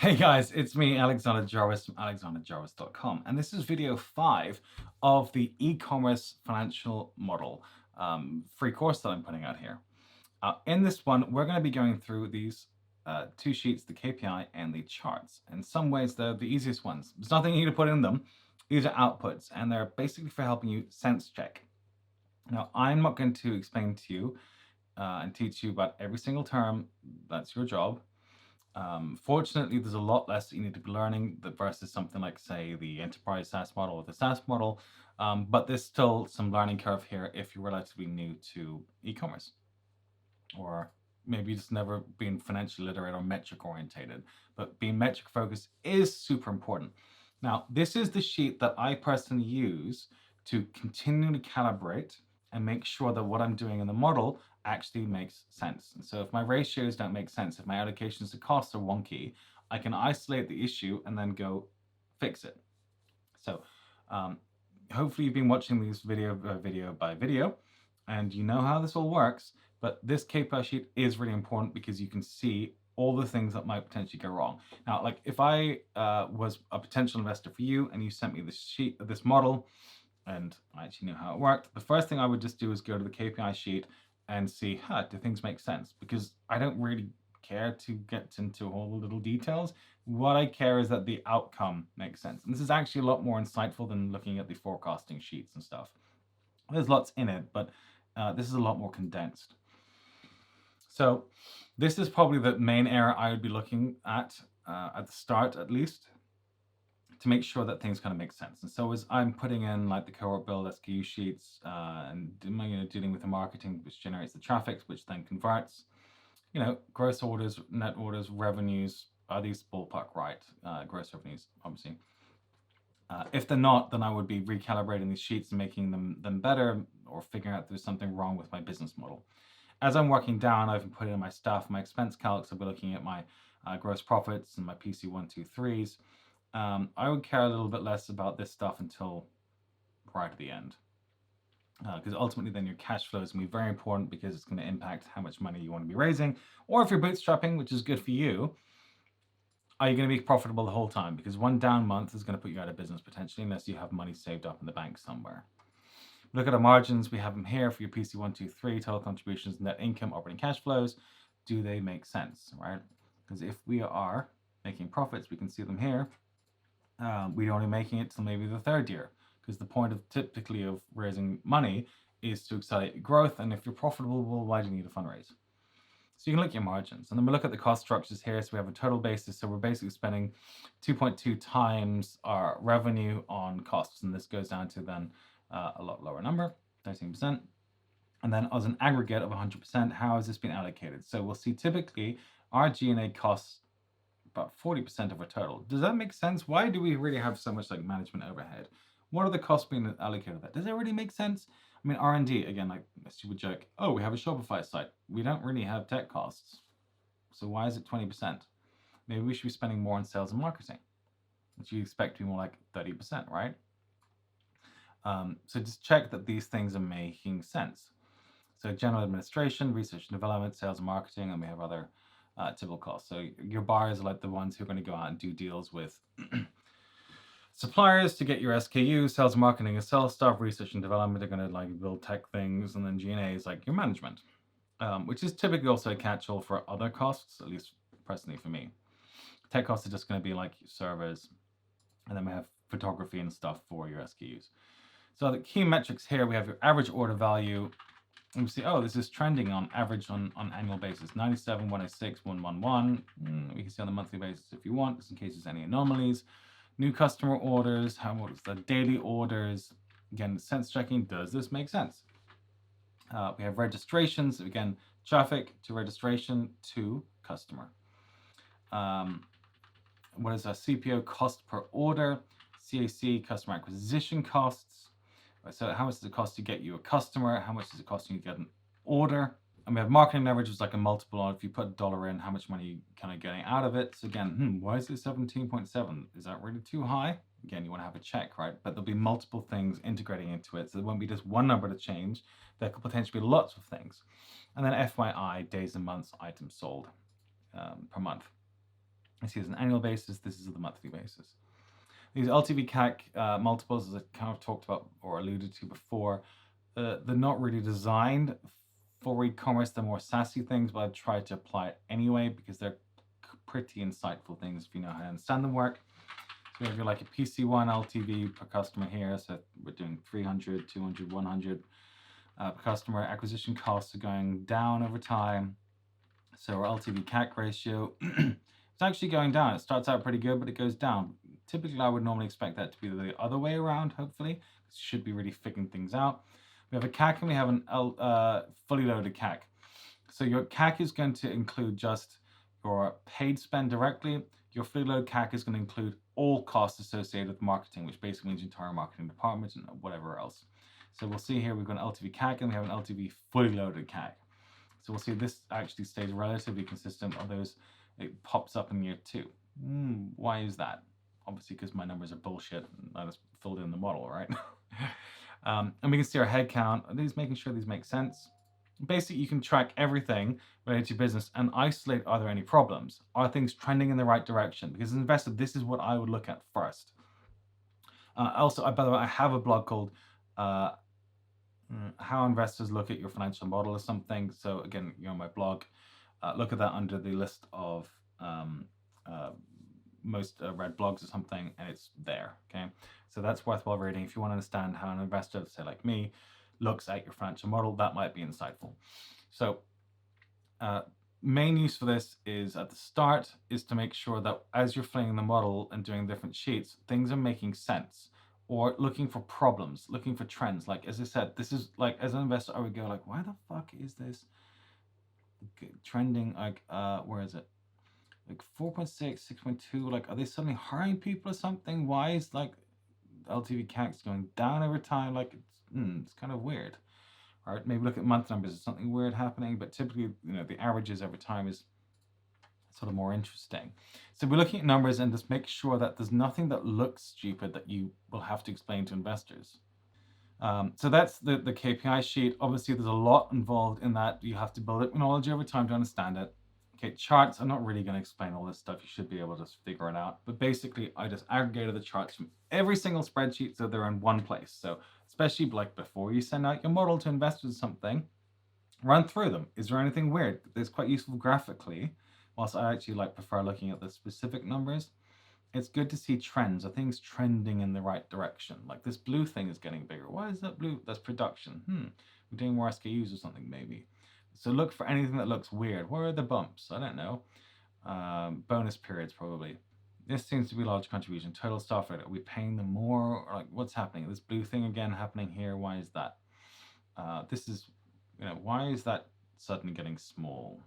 Hey guys, it's me, Alexander Jarvis from alexanderjarvis.com, and this is video 5 of the e-commerce financial model free course that I'm putting out here. In this one, we're going to be going through these two sheets, the KPI and the charts. In some ways, they're the easiest ones. There's nothing you need to put in them. These are outputs, and they're basically for helping you sense check. Now, I'm not going to explain to you and teach you about every single term. That's your job. Fortunately, there's a lot less that you need to be learning versus something like, say, the enterprise SaaS model or the SaaS model. But there's still some learning curve here if you're relatively new to e-commerce, or maybe just never been financially literate or metric orientated. But being metric focused is super important. Now, this is the sheet that I personally use to continually calibrate and make sure that what I'm doing in the model actually makes sense. And so if my ratios don't make sense, if my allocations to costs are wonky, I can isolate the issue and then go fix it. So hopefully you've been watching these video by video and you know how this all works, but this KPI sheet is really important because you can see all the things that might potentially go wrong. Now, like if I was a potential investor for you and you sent me this sheet, this model, and I actually knew how it worked, the first thing I would just do is go to the KPI sheet and see, do things make sense? Because I don't really care to get into all the little details. What I care is that the outcome makes sense. And this is actually a lot more insightful than looking at the forecasting sheets and stuff. There's lots in it, but this is a lot more condensed. So this is probably the main area I would be looking at the start, at least, to make sure that things kind of make sense. And so as I'm putting in like the cohort build SKU sheets and dealing with the marketing, which generates the traffic, which then converts, gross orders, net orders, revenues, are these ballpark right? Gross revenues, obviously. If they're not, then I would be recalibrating these sheets and making them better, or figuring out there's something wrong with my business model. As I'm working down, I've been putting in my stuff, my expense calcs. I'll be looking at my gross profits and my PC 1, 2, 3s. I would care a little bit less about this stuff until right at the end. Because ultimately then your cash flow is going to be very important, because it's going to impact how much money you want to be raising. Or if you're bootstrapping, which is good for you, are you going to be profitable the whole time? Because one down month is going to put you out of business potentially, unless you have money saved up in the bank somewhere. Look at our margins. We have them here for your PC 1, 2, 3, total contributions, net income, operating cash flows. Do they make sense, right? Because if we are making profits, we can see them here. We're only making it till maybe the third year, because the point of typically of raising money is to accelerate growth. And if you're profitable, well, why do you need a fundraise? So you can look at your margins, and then we look at the cost structures here. So we have a total basis. So we're basically spending 2.2 times our revenue on costs. And this goes down to then a lot lower number, 13%. And then as an aggregate of 100%, how has this been allocated? So we'll see typically our G&A costs about 40% of our total. Does that make sense? Why do we really have so much like management overhead? What are the costs being allocated to that? Does that really make sense? I mean, R&D, again, like a stupid joke. Oh, we have a Shopify site. We don't really have tech costs. So why is it 20%? Maybe we should be spending more on sales and marketing, which you expect to be more like 30%, right? So just check that these things are making sense. So general administration, research and development, sales and marketing, and we have other typical costs. So your buyers are like the ones who are going to go out and do deals with suppliers to get your SKUs. Sales and marketing is sales stuff. Research and development are going to like build tech things, and then G&A is like your management, which is typically also a catch-all for other costs, at least personally for me. Tech costs are just going to be like servers, and then we have photography and stuff for your SKUs. So the key metrics here, we have your average order value. And we see, oh, this is trending on average on annual basis, 97, 106, 111. We can see on the monthly basis if you want, just in case there's any anomalies. New customer orders, what is the daily orders? Again, sense checking, does this make sense? We have registrations, again, traffic to registration to customer. What is our CPO, cost per order? CAC, customer acquisition costs. So how much does it cost to get you a customer? How much does it cost you to get an order? And we have marketing leverage, which is like a multiple on if you put $1 in, how much money you kind of getting out of it. So again, why is it 17.7? Is that really too high? Again, you want to have a check, right? But there'll be multiple things integrating into it. So there won't be just one number to change. There could potentially be lots of things. And then FYI, days and months, items sold per month. This is an annual basis. This is the monthly basis. These LTV CAC multiples, as I kind of talked about or alluded to before, they're not really designed for e-commerce. They're more sassy things, but I've tried to apply it anyway because they're pretty insightful things if you know how to understand them work. So we have like a PC1 LTV per customer here. So we're doing 300, 200, 100 per customer. Acquisition costs are going down over time. So our LTV CAC ratio it's actually going down. It starts out pretty good, but it goes down. Typically, I would normally expect that to be the other way around, hopefully. It should be really figuring things out. We have a CAC and we have an fully loaded CAC. So your CAC is going to include just your paid spend directly. Your fully loaded CAC is going to include all costs associated with marketing, which basically means your entire marketing department and whatever else. So we'll see here we've got an LTV CAC and we have an LTV fully loaded CAC. So we'll see this actually stays relatively consistent, although it pops up in year 2. Why is that? Obviously because my numbers are bullshit and I just filled in the model, right? And we can see our head count. These making sure these make sense. Basically, you can track everything related to your business and isolate, are there any problems? Are things trending in the right direction? Because as an investor, this is what I would look at first. Also, by the way, I have a blog called How Investors Look at Your Financial Model or something. So again, you're on my blog. Look at that under the list of most read blogs or something, and it's there. Okay, so that's worthwhile reading if you want to understand how an investor, say like me, looks at your financial model. That might be insightful. So main use for this is at the start is to make sure that as you're filling the model and doing different sheets, things are making sense, or looking for problems, looking for trends. Like as I said, this is like as an investor, I would go like, why the fuck is this trending? Like where is it? Like 4.6, 6.2, like are they suddenly hiring people or something? Why is like LTV CACs going down over time? Like it's kind of weird. All right, maybe look at month numbers. Is something weird happening? But typically, the averages over time is sort of more interesting. So we're looking at numbers and just make sure that there's nothing that looks stupid that you will have to explain to investors. So that's the KPI sheet. Obviously, there's a lot involved in that. You have to build up knowledge over time to understand it. Okay, charts, I'm not really going to explain all this stuff. You should be able to figure it out. But basically, I just aggregated the charts from every single spreadsheet so they're in one place. So especially like before you send out your model to investors or something, run through them. Is there anything weird? It's quite useful graphically, whilst I actually prefer looking at the specific numbers. It's good to see trends. Are things trending in the right direction? Like this blue thing is getting bigger. Why is that blue? That's production. We're doing more SKUs or something maybe. So look for anything that looks weird. Where are the bumps? I don't know. Bonus periods probably. This seems to be a large contribution. Total staff rate. Are we paying them more? Or like what's happening? This blue thing again happening here. Why is that? This is, why is that suddenly getting small?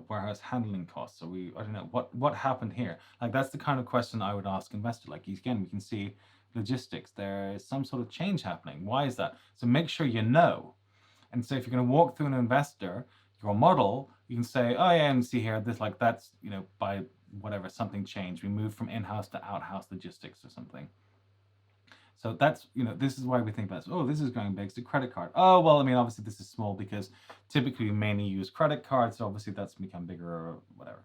Warehouse handling costs. So I don't know what happened here. Like that's the kind of question I would ask investor. Like again, we can see logistics. There is some sort of change happening. Why is that? So make sure you know. And so if you're going to walk through an investor, your model, you can say, oh yeah, and see here, this that's by whatever something changed. We moved from in-house to out-house logistics or something. So that's, this is why we think about this. Oh, this is going big. It's a credit card. Oh, well, obviously this is small because typically we mainly use credit cards. So obviously that's become bigger or whatever.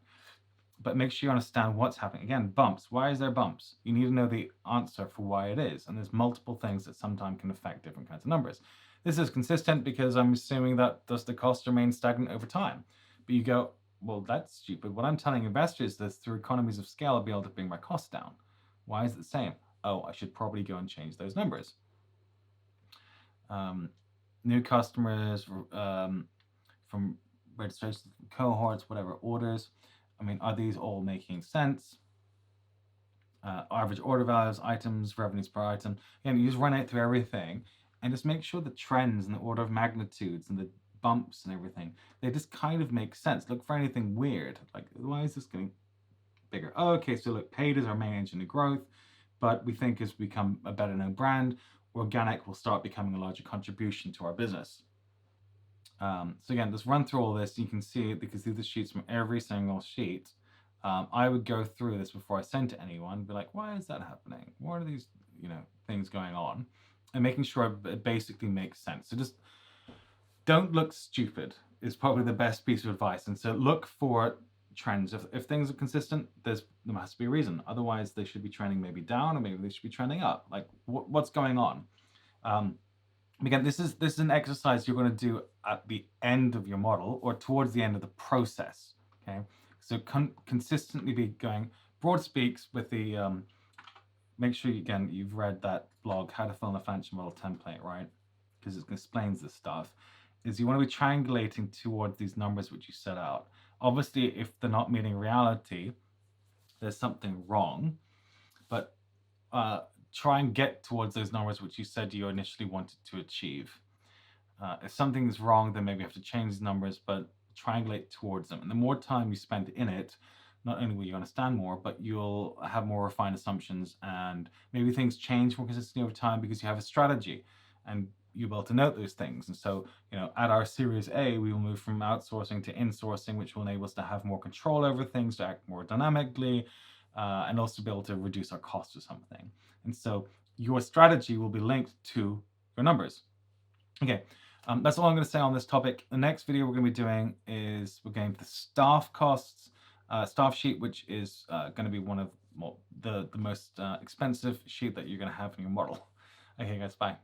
But make sure you understand what's happening. Again, bumps. Why is there bumps? You need to know the answer for why it is. And there's multiple things that sometimes can affect different kinds of numbers. This is consistent because I'm assuming that does the cost remain stagnant over time. But you go, well, that's stupid. What I'm telling investors is through economies of scale, I'll be able to bring my costs down. Why is it the same? Oh, I should probably go and change those numbers. New customers from registrations, cohorts, whatever, orders. Are these all making sense? Average order values, items, revenues per item. Again, you just run it through everything and just make sure the trends and the order of magnitudes and the bumps and everything, they just kind of make sense. Look for anything weird. Like, why is this getting bigger? Oh, okay, so look, paid is our main engine of growth, but we think as we become a better known brand, organic will start becoming a larger contribution to our business. So again, just run through all this. You can see it because these are the sheets from every single sheet. I would go through this before I send to anyone, be like, why is that happening? What are these, things going on? And making sure it basically makes sense. So just don't look stupid is probably the best piece of advice. And so look for trends. If things are consistent, there has to be a reason. Otherwise, they should be trending maybe down, or maybe they should be trending up. Like what's going on? Again, this is an exercise you're going to do at the end of your model or towards the end of the process. Okay, so consistently be going broad speaks with the. Make sure you've read that blog, How to Fill in a Financial Model Template, right? Because it explains this stuff. Is you want to be triangulating towards these numbers which you set out. Obviously, if they're not meeting reality, there's something wrong. But try and get towards those numbers which you said you initially wanted to achieve. If something's wrong, then maybe you have to change the numbers, but triangulate towards them. And the more time you spend in it, not only will you understand more, but you'll have more refined assumptions, and maybe things change more consistently over time because you have a strategy and you'll be able to note those things. And so, at our Series A, we will move from outsourcing to insourcing, which will enable us to have more control over things, to act more dynamically, and also be able to reduce our costs or something. And so your strategy will be linked to your numbers. Okay, that's all I'm going to say on this topic. The next video we're going to be doing is we're going to the staff costs, staff sheet, which is going to be one of the most expensive sheet that you're going to have in your model. Okay, guys, bye.